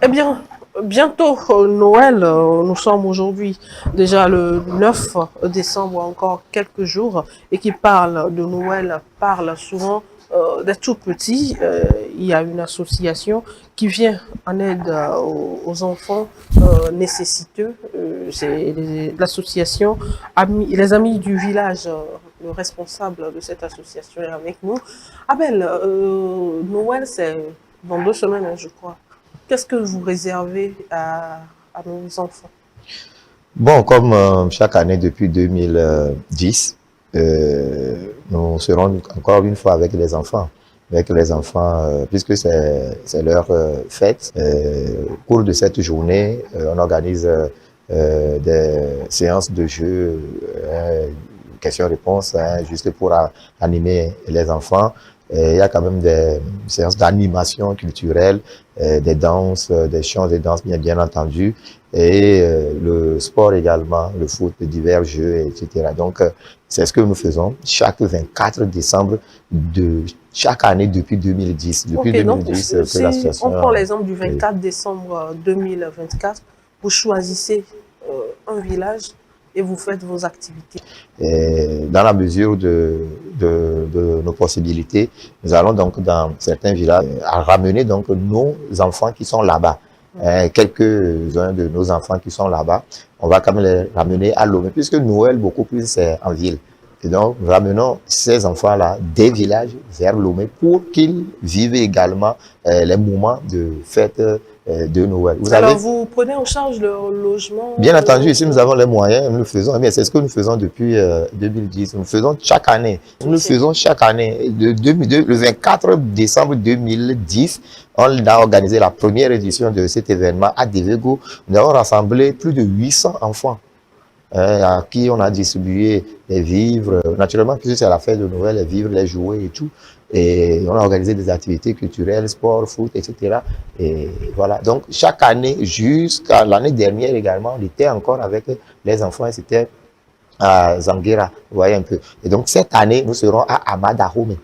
Eh bien, bientôt Noël, nous sommes aujourd'hui déjà le 9 décembre, encore quelques jours, et qui parle de Noël parle souvent des tout petits. Il y a une association qui vient en aide aux enfants nécessiteux. C'est l'association les Amis du village. Le responsable de cette association est avec nous. Abel, Noël, c'est dans 2 semaines, hein, je crois. Qu'est-ce que vous réservez à nos enfants? Bon, comme chaque année depuis 2010, nous serons encore une fois avec les enfants. Avec les enfants, puisque c'est leur fête. Au cours de cette journée, on organise des séances de jeu, questions-réponses, hein, juste pour animer les enfants. Et il y a quand même des séances d'animation culturelle, des danses, des chants, des danses, bien entendu, et le sport également, le foot, de divers jeux, etc. Donc, c'est ce que nous faisons chaque 24 décembre de chaque année depuis 2010. Depuis Ok, donc 2010 que si on prend l'association... l'exemple du Oui. 24 décembre 2024, vous choisissez un village et vous faites vos activités. Et dans la mesure de nos possibilités, nous allons donc dans certains villages à ramener donc nos enfants qui sont là-bas. Quelques-uns de nos enfants qui sont là-bas, on va quand même les ramener à Lomé, puisque Noël, beaucoup plus, c'est en ville. Et donc, nous ramenons ces enfants-là des villages vers Lomé pour qu'ils vivent également les moments de fête de Noël. Vous Alors, savez, vous prenez en charge leur logement, bien entendu, si nous avons les moyens, nous le faisons. Mais c'est ce que nous faisons depuis 2010. Nous le faisons chaque année. Nous le soutien? faisons chaque année. Le 24 décembre 2010, on a organisé la première édition de cet événement à Devego. Nous avons rassemblé plus de 800 enfants à qui on a distribué les vivres. Naturellement, puisque c'est la fête de Noël, les vivres, les jouets et tout. Et on a organisé des activités culturelles, sport, foot, etc. Et voilà. Donc, chaque année, jusqu'à l'année dernière également, on était encore avec les enfants et c'était à Zanguera, vous voyez un peu. Et donc, cette année, nous serons à Amadahome,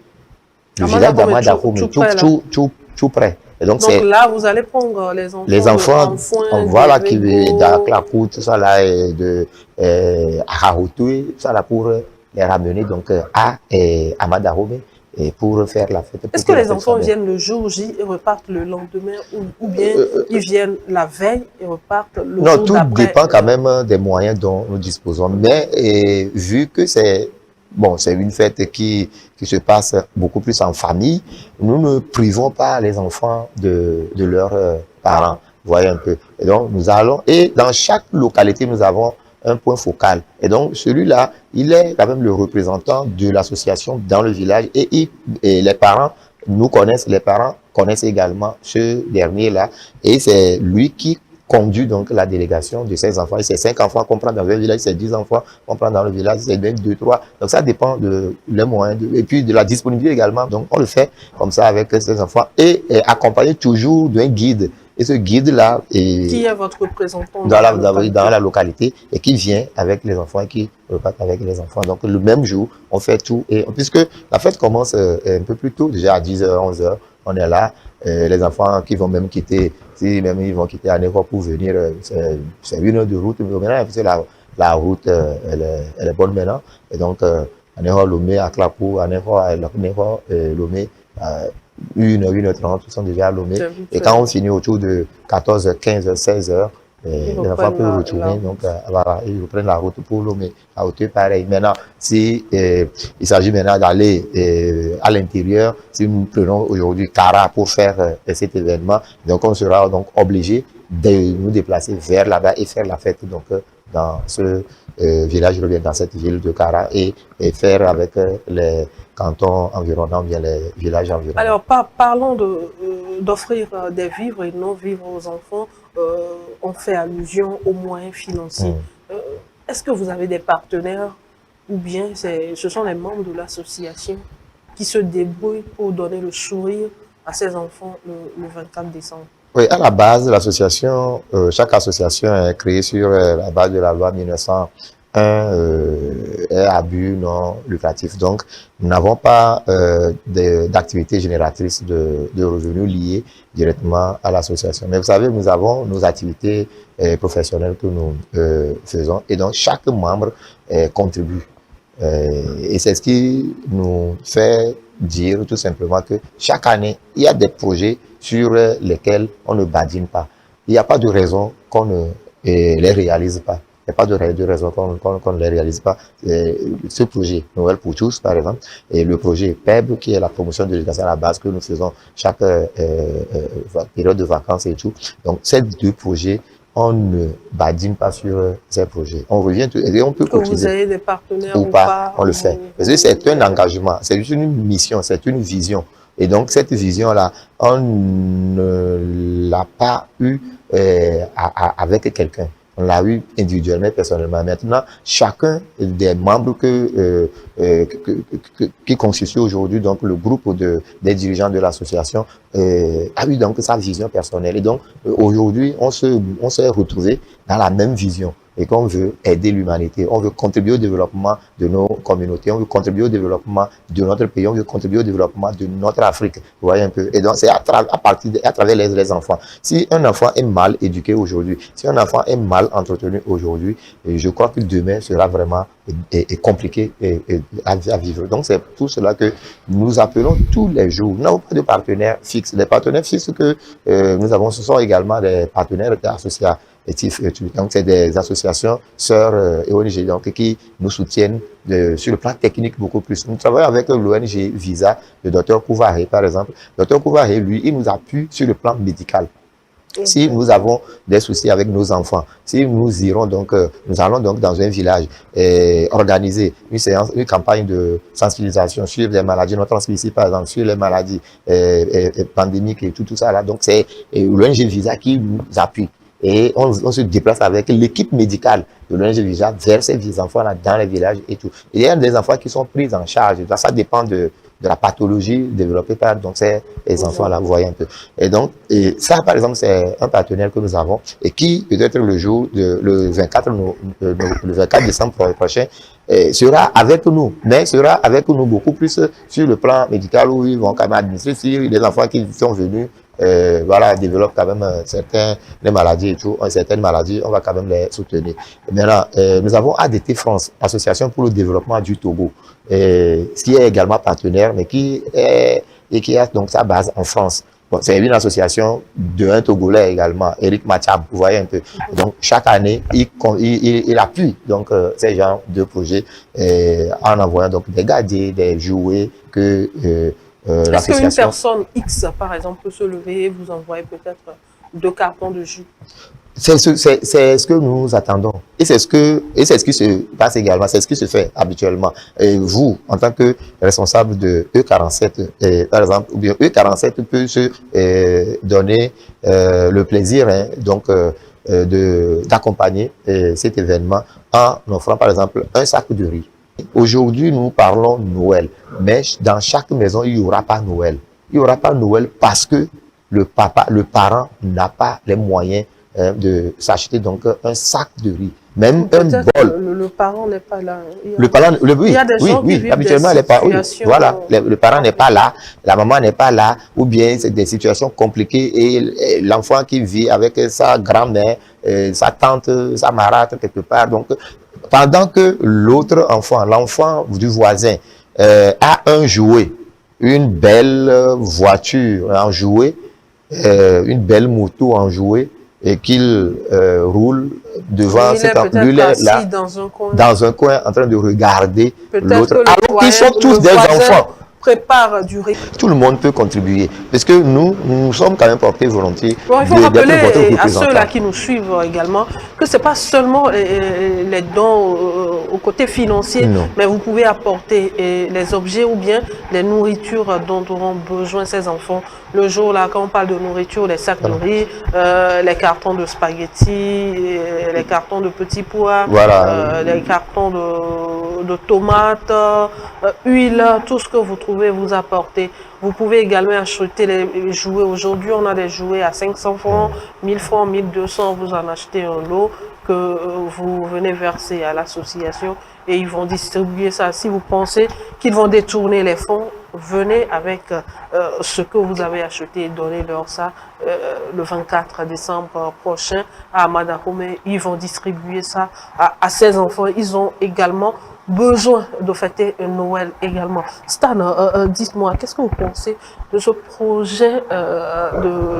le Amanda village Home est tout d'Amadahome, près là. tout près. Et donc, Donc c'est là, vous allez prendre les les enfants enfants, de on Anfoin, voit là qui Devego. d'Aklakou, tout ça là, et de Arahoutoué, tout ça là pour les ramener donc à Amadahome et pour faire la fête, Est-ce pour que que la les fête soit enfants belle. viennent le jour J et repartent le lendemain ou bien ils viennent la veille et repartent le Non, jour tout d'après? dépend quand même des moyens dont nous disposons. Mais vu que c'est bon, c'est une fête qui se passe beaucoup plus en famille, nous ne privons pas les enfants de leurs parents. Vous voyez un peu. Et donc, nous allons, et dans chaque localité, nous avons un point focal. Et donc, celui-là, il est quand même le représentant de l'association dans le village et les parents nous connaissent, les parents connaissent également ce dernier-là. Et c'est lui qui conduit donc la délégation de ces enfants. Et c'est 5 enfants qu'on prend dans un village, c'est 10 enfants qu'on prend dans le village, c'est 2, 3. Donc ça dépend de les moyens et puis de la disponibilité également. Donc on le fait comme ça avec ces enfants et accompagné toujours d'un guide. Et ce guide-là Qui est est votre représentant dans la dans localité? la localité et qui vient avec les enfants et qui repart avec les enfants. Donc le même jour, on fait tout. Et puisque la fête commence un peu plus tôt, déjà à 10h, 11h, on est là. Les enfants qui vont même quitter, si même ils vont quitter Anéro pour venir, c'est 1 heure de route. Mais maintenant, parce que la route, elle est bonne maintenant. Et donc, Anéro, Lomé, à Clapou, Anéro, Lomé, 1h30, ils sont déjà à Lomé. C'est vite Et fait. quand on finit autour de 14h, 15h, 16h, Ils les enfants reprennent peuvent la retourner, donc route. voilà, ils reprennent la route pour Lomé, à hauteur pareil. Maintenant, si il s'agit maintenant d'aller à l'intérieur, si nous prenons aujourd'hui Cara pour faire cet événement, donc on sera donc obligé de nous déplacer vers là-bas et faire la fête donc dans ce village, dans cette ville de Cara et faire avec les cantons environnants, bien les villages environnants. Alors, parlons d'offrir des vivres et non vivres aux enfants. On fait allusion aux moyens financiers. Euh, Est-ce que vous avez des partenaires ou bien ce sont les membres de l'association qui se débrouillent pour donner le sourire à ces enfants le 24 décembre? Oui, à la base, l'association, chaque association est créée sur la base de la loi est à but non lucratif. Donc, nous n'avons pas d'activités génératrices de revenus liées directement à l'association. Mais vous savez, nous avons nos activités professionnelles que nous faisons et donc chaque membre contribue. Et c'est ce qui nous fait dire tout simplement que chaque année, il y a des projets sur lesquels on ne badine pas. Il n'y a pas de raison qu'on ne les réalise pas. Il n'y a pas de raison qu'on ne les réalise pas. Ce projet Noël pour tous, par exemple, et le projet PEB, qui est la promotion de l'éducation à la base que nous faisons chaque période de vacances et tout. Donc, ces deux projets, on ne badine pas sur ces projets. On revient et on peut que vous ayez des partenaires ou pas, on le fait. Parce que c'est un engagement, c'est une mission, c'est une vision. Et donc, cette vision-là, on ne l'a pas eue avec quelqu'un. On l'a eu individuellement, personnellement. Maintenant, chacun des membres qui constitue aujourd'hui donc le groupe des dirigeants de l'association a eu donc sa vision personnelle. Et donc, aujourd'hui, on s'est retrouvés dans la même vision. Et qu'on veut aider l'humanité, on veut contribuer au développement de nos communautés, on veut contribuer au développement de notre pays, on veut contribuer au développement de notre Afrique. Vous voyez un peu. Et donc, c'est à travers les enfants. Si un enfant est mal éduqué aujourd'hui, si un enfant est mal entretenu aujourd'hui, je crois que demain sera vraiment compliqué à vivre. Donc, c'est pour cela que nous appelons tous les jours. Nous n'avons pas de partenaires fixes. Les partenaires fixes que nous avons, ce sont également des partenaires associés. Donc, c'est des associations sœurs et ONG donc, qui nous soutiennent sur le plan technique beaucoup plus. Nous travaillons avec l'ONG Visa, le docteur Kouvaré, par exemple. Le docteur Kouvaré, lui, il nous appuie sur le plan médical. Si nous avons des soucis avec nos enfants, si nous irons donc, nous allons donc dans un village organiser une campagne de sensibilisation sur les maladies non transmissibles, par exemple, sur les maladies pandémiques et tout ça là. Donc, c'est l'ONG Visa qui nous appuie. Et on se déplace avec l'équipe médicale de l'ONG Visa vers ces enfants-là dans les villages et tout. Et il y a des enfants qui sont pris en charge. Ça dépend de la pathologie développée par donc ces enfants-là, vous voyez un peu. Et donc, ça, par exemple, c'est un partenaire que nous avons et qui, peut-être le 24 décembre prochain, sera avec nous, mais sera avec nous beaucoup plus sur le plan médical où ils vont quand même administrer sur les enfants qui sont venus voilà, développent quand même certaines maladies et tout, certaines maladies, on va quand même les soutenir. Maintenant, nous avons ADT France, Association pour le développement du Togo, qui est également partenaire, mais qui a donc sa base en France. Bon, c'est une association d'un Togolais également, Eric Machab, vous voyez un peu. Donc, chaque année, il appuie donc ces genres de projets en envoyant donc des gadgets, des jouets que est-ce qu'une personne X, par exemple, peut se lever et vous envoyer peut-être 2 cartons de jus? C'est ce que nous attendons. Et c'est ce qui se passe également, c'est ce qui se fait habituellement. Et vous, en tant que responsable de E47, par exemple, ou bien E47 peut se donner le plaisir donc d'accompagner cet événement en offrant par exemple un sac de riz. Aujourd'hui, nous parlons Noël, mais dans chaque maison, il n'y aura pas Noël. Il n'y aura pas Noël parce que le parent n'a pas les moyens de s'acheter donc un sac de riz. Même un bol. Le parent n'est pas là. Oui, habituellement, voilà, le parent n'est pas là, la maman n'est pas là, ou bien c'est des situations compliquées et l'enfant qui vit avec sa grand-mère, sa tante, sa marâtre quelque part. Donc, pendant que l'autre enfant, l'enfant du voisin, a un jouet, une belle voiture en jouet, une belle moto en jouet, et qu'il roule devant cet enfant. Lui, là, dans un coin, en train de regarder l'autre. Alors qu'ils sont tous des enfants. Prépare du riz. Tout le monde peut contribuer. Parce que nous sommes quand même portés volontiers. Bon, il faut rappeler à ceux-là qui nous suivent également que ce n'est pas seulement les dons au côté financier, mais vous pouvez apporter les objets ou bien les nourritures dont auront besoin ces enfants. Le jour là, quand on parle de nourriture, les sacs de riz, les cartons de spaghettis, les cartons de petits pois, les cartons de tomates, huile, tout ce que vous trouvez vous apporter. Vous pouvez également acheter les jouets. Aujourd'hui, on a des jouets à 500 francs, 1000 francs, 1200, vous en achetez un lot. que vous venez verser à l'association et ils vont distribuer ça. Si vous pensez qu'ils vont détourner les fonds, venez avec ce que vous avez acheté et donnez-leur ça le 24 décembre prochain à Amadakome. Ils vont distribuer ça à ces enfants. Ils ont également besoin de fêter Noël également. Stan, dites-moi, qu'est-ce que vous pensez de ce projet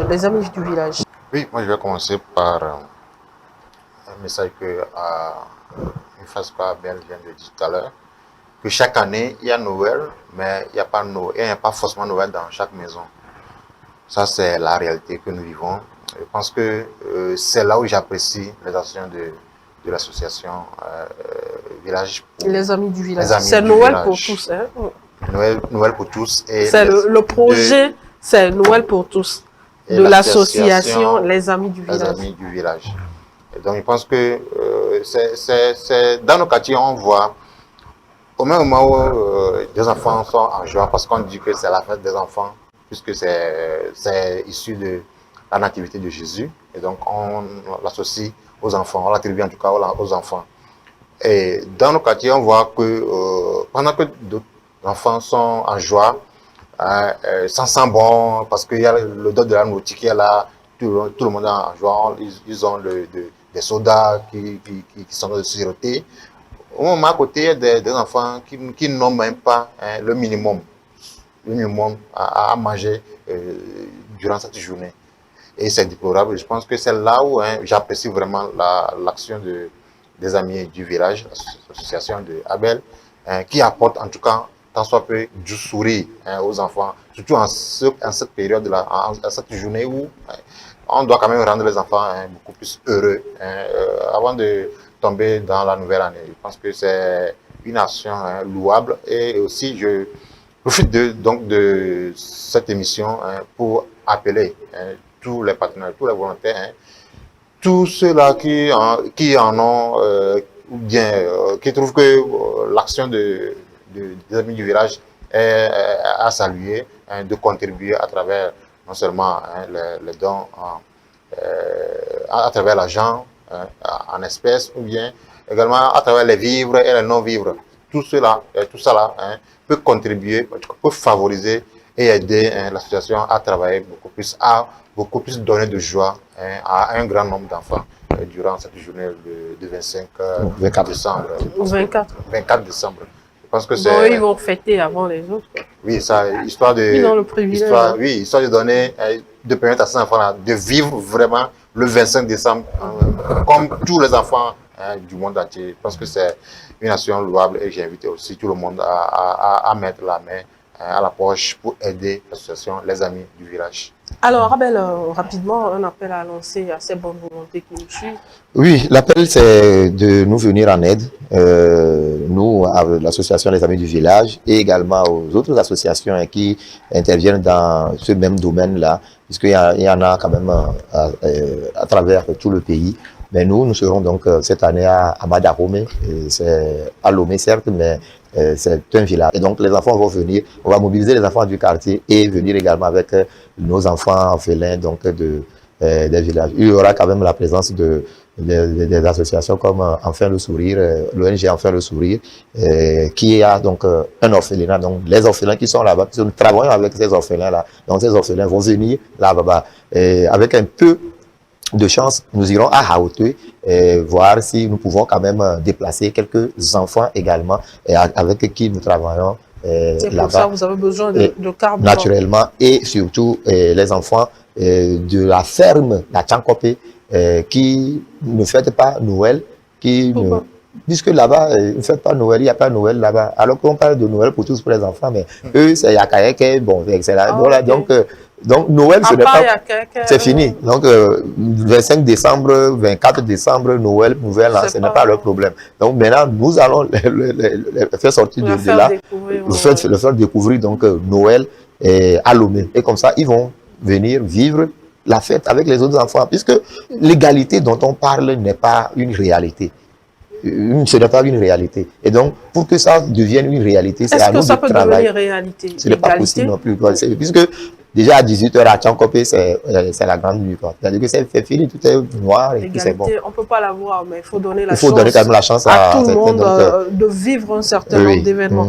des Amis du Village? Oui, moi je vais commencer par un message que une phrase que Abel vient de dire tout à l'heure, que chaque année il y a Noël, mais il n'y a pas Noël, il n'y a pas forcément Noël dans chaque maison. Ça c'est la réalité que nous vivons. Je pense que c'est là où j'apprécie les actions de l'association Village. Les Amis du Village. C'est Noël pour tous. Hein? Noël pour tous. C'est le projet, c'est Noël pour tous. De l'association Les Amis du Village. Les Amis du Village. Et donc je pense que c'est dans nos quartiers on voit au même moment où des enfants sont en joie parce qu'on dit que c'est la fête des enfants puisque c'est issu de la nativité de Jésus et donc on l'associe aux enfants, on l'attribue en tout cas aux enfants. Et dans nos quartiers on voit que pendant que d'autres enfants sont en joie, ça sent bon parce qu'il y a le dos de la nourriture qui est là, tout le monde est en joie, ils ont des sodas qui sont de siroter. Au moment à côté, il y a des enfants qui n'ont même pas le minimum à manger durant cette journée. Et c'est déplorable. Je pense que c'est là où j'apprécie vraiment l'action des Amis du Village, l'association de Abel, qui apporte en tout cas tant soit peu du sourire aux enfants, surtout en cette période-là, en cette journée où on doit quand même rendre les enfants beaucoup plus heureux avant de tomber dans la nouvelle année. Je pense que c'est une action louable et aussi je profite donc de cette émission pour appeler tous les partenaires, tous les volontaires, tous ceux-là qui en ont ou bien qui trouvent que l'action des Amis du Village est à saluer, de contribuer à travers non seulement les dons à travers l'argent en espèces ou bien également à travers les vivres et les non-vivres. Tout ça là peut contribuer, peut favoriser et aider l'association à travailler beaucoup plus donner de joie à un grand nombre d'enfants durant cette journée de 24 décembre. 24 décembre. Je pense que bon, ils vont fêter avant les autres. Quoi. Oui, ça, histoire de, ils ont le privilège, histoire de donner, de permettre à ces enfants-là de vivre vraiment le 25 décembre comme tous les enfants du monde entier. Je pense que c'est une action louable et j'ai invité aussi tout le monde à mettre la main à la poche pour aider l'association Les Amis du Village. Alors, Abel, rapidement, un appel à lancer à ces bonnes volontés qui nous suivent. Oui, l'appel, c'est de nous venir en aide, nous, à l'association Les Amis du Village, et également aux autres associations qui interviennent dans ce même domaine-là, puisqu'il y en a quand même à travers tout le pays. Mais nous serons donc cette année à Amadakome, c'est à Lomé certes, mais c'est un village. Et donc les enfants vont venir, on va mobiliser les enfants du quartier et venir également avec nos enfants orphelins donc des villages. Il y aura quand même la présence des associations comme Enfin le Sourire, l'ONG Enfin le Sourire, qui a donc un orphelinat, donc les orphelins qui sont là-bas, nous travaillons avec ces orphelins-là, donc ces orphelins vont venir là-bas, avec un peu de chance, nous irons à Haute voir si nous pouvons quand même déplacer quelques enfants également avec qui nous travaillons là-bas. Pour ça, vous avez besoin de carburant. Naturellement, et surtout les enfants de la ferme, la Tchankopé, qui ne fêtent pas Noël, puisque là-bas, ils ne fêtent pas Noël, il n'y a pas Noël là-bas. Alors qu'on parle de Noël pour tous pour les enfants, mais eux, c'est Yakayeke, bon, c'est là. Voilà, okay. Donc Noël, ce n'est pas, c'est fini. Donc 25 décembre, 24 décembre, Noël, Nouvel An, ce n'est pas leur problème. Donc maintenant, nous allons les faire sortir de là, le faire découvrir donc Noël à Lomé. Et comme ça, ils vont venir vivre la fête avec les autres enfants, puisque l'égalité dont on parle n'est pas une réalité. Ce n'est pas une réalité. Et donc, pour que ça devienne une réalité, c'est à nous de travailler. Est-ce que ça peut devenir réalité? Ce n'est pas possible non plus. Puisque déjà à 18h à Tchankopé, c'est la grande nuit. C'est-à-dire que c'est fini, tout est noir et tout c'est bon. On ne peut pas l'avoir, mais il faut donner la Il faut chance donner quand même la chance à tout le certains, monde donc, de vivre un certain nombre d'événements.